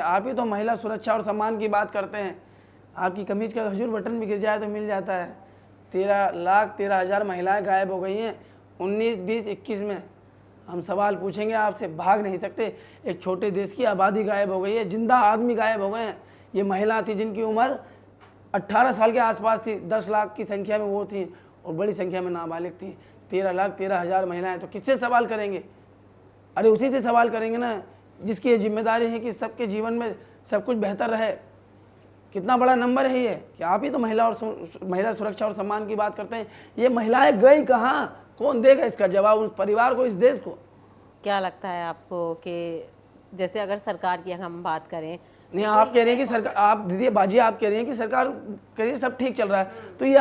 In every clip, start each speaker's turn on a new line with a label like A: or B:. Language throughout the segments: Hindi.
A: आप ही तो महिला सुरक्षा और सम्मान की बात करते हैं। आपकी कमीज का हजूर बटन भी गिर जाए तो मिल जाता है। 13,13,000 महिलाएं गायब हो गई हैं 19, 20, 21 में। हम सवाल पूछेंगे आपसे, भाग नहीं सकते। एक छोटे देश की आबादी गायब हो गई है, जिंदा आदमी गायब हो गए हैं। ये महिला थी जिनकी उम्र 18 साल के आसपास थी, 10 लाख की संख्या में वो थी और बड़ी संख्या में नाबालिग थी। 13,13,000 महिलाएं, तो किससे सवाल करेंगे? अरे उसी से सवाल करेंगे ना जिसकी ये जिम्मेदारी है कि सबके जीवन में सब कुछ बेहतर रहे। कितना बड़ा नंबर है ये कि आप ही तो महिला सुरक्षा और सम्मान की बात करते हैं। ये महिलाएं गई कहाँ? कौन देगा इसका जवाब उस परिवार को, इस देश को?
B: क्या लगता है आपको कि जैसे अगर सरकार की हम बात करें,
A: नहीं, आप कह रही हैं कि सरकार, आप दीदी बाजी आप कह रही हैं कि सरकार कह रही है सब ठीक चल रहा है, तो ये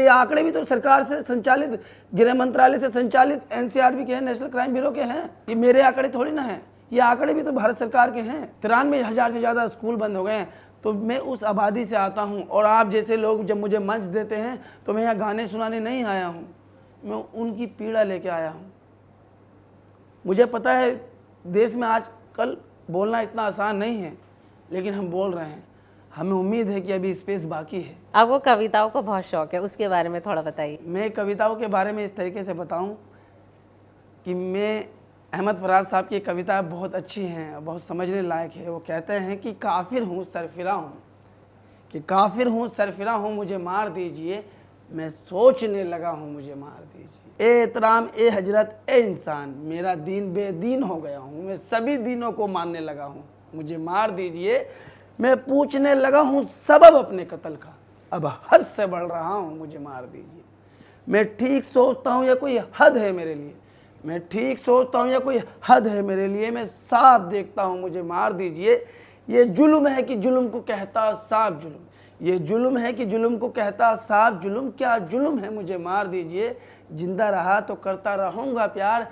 A: आंकड़े भी तो सरकार से संचालित, गृह मंत्रालय से संचालित एनसीआरबी के हैं, नेशनल क्राइम ब्यूरो के हैं। ये मेरे आंकड़े थोड़ी ना हैं, ये आंकड़े भी तो भारत सरकार के हैं। 93,000 से ज़्यादा स्कूल बंद हो गए हैं। तो मैं उस आबादी से आता हूँ और आप जैसे लोग जब मुझे मंच देते हैं तो मैं यहाँ गाने सुनाने नहीं आया हूँ, मैं उनकी पीड़ा लेके आया हूँ। मुझे पता है देश में आजकल बोलना इतना आसान नहीं है, लेकिन हम बोल रहे हैं। हमें उम्मीद है कि अभी स्पेस बाकी है।
B: आपको कविताओं का बहुत शौक है, उसके बारे में थोड़ा बताइए।
A: मैं कविताओं के बारे में इस तरीके से बताऊं कि मैं अहमद फराज साहब की कविता बहुत अच्छी हैं, बहुत समझने लायक है। वो कहते हैं कि काफिर हूँ सरफिरा हूँ, कि काफिर हूँ सरफिरा हूँ, मुझे मार दीजिए, मैं सोचने लगा हूँ, मुझे मार दीजिए। ए एहतराम ए हजरत ए इंसान, मेरा दीन बेदीन हो गया हूँ, मैं सभी दीनों को मानने लगा हूँ, मुझे मार दीजिए, मैं पूछने लगा हूँ सबब अपने कत्ल का, अब हद से बढ़ रहा हूँ, मुझे मार दीजिए। मैं ठीक सोचता हूँ या कोई हद है मेरे लिए, मैं ठीक सोचता हूँ या कोई हद है मेरे लिए, मैं साफ देखता हूँ, मुझे मार दीजिए। ये जुल्म है कि जुल्म को कहता साफ जुल्म, ये जुल्म है कि जुल्म को कहता साफ जुल्म, क्या जुल्म है, मुझे मार दीजिए। जिंदा रहा तो करता रहूँगा प्यार,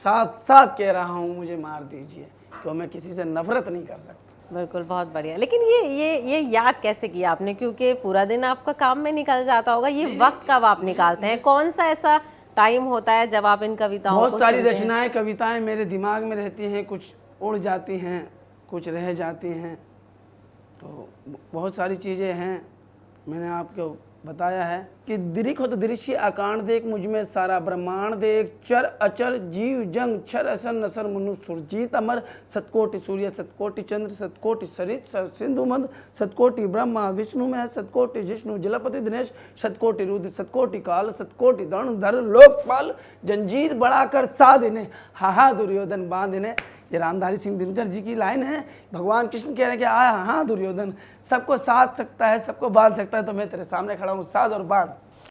A: साफ साफ कह रहा हूँ, मुझे मार दीजिए, क्यों मैं किसी से नफरत नहीं कर सकता।
B: बिल्कुल, बहुत बढ़िया। लेकिन ये याद कैसे किया आपने? क्योंकि पूरा दिन आपका काम में निकल जाता होगा, ये वक्त कब आप निकालते हैं? कौन सा ऐसा टाइम होता है जब आप इन कविताओं को
A: बहुत सारी
B: सुनते हैं?
A: रचनाएं कविताएं मेरे दिमाग में रहती हैं, कुछ उड़ जाती हैं, कुछ रह जाती हैं, तो बहुत सारी चीज़ें हैं। मैंने आपको बताया है कि दिरिक हो तो दृश्य आकांड देख, मुझ में सारा ब्रह्मांड देख, चर अचर जीव जंग क्षर असर नसर मनुष्य सुरजीत अमर, सतकोटि सूर्य सतकोटि चंद्र सतकोटि सरित सिंधु मंद, सतकोटि ब्रह्मा विष्णु में सतकोटि जिष्णु जलपति दिनेश, सतकोटि रुद्र सतकोटि काल, सतकोटि धनुर्धर लोकपाल, जंजीर बढ़ाकर साधिने, हाहा दुर्योधन बांधिने। ये रामधारी सिंह दिनकर जी की लाइन है। भगवान कृष्ण कह रहे हैं कि आया हाँ दुर्योधन, सबको साध सकता है, सबको बांध सकता है, तो मैं तेरे सामने खड़ा हूँ, साध और बांध।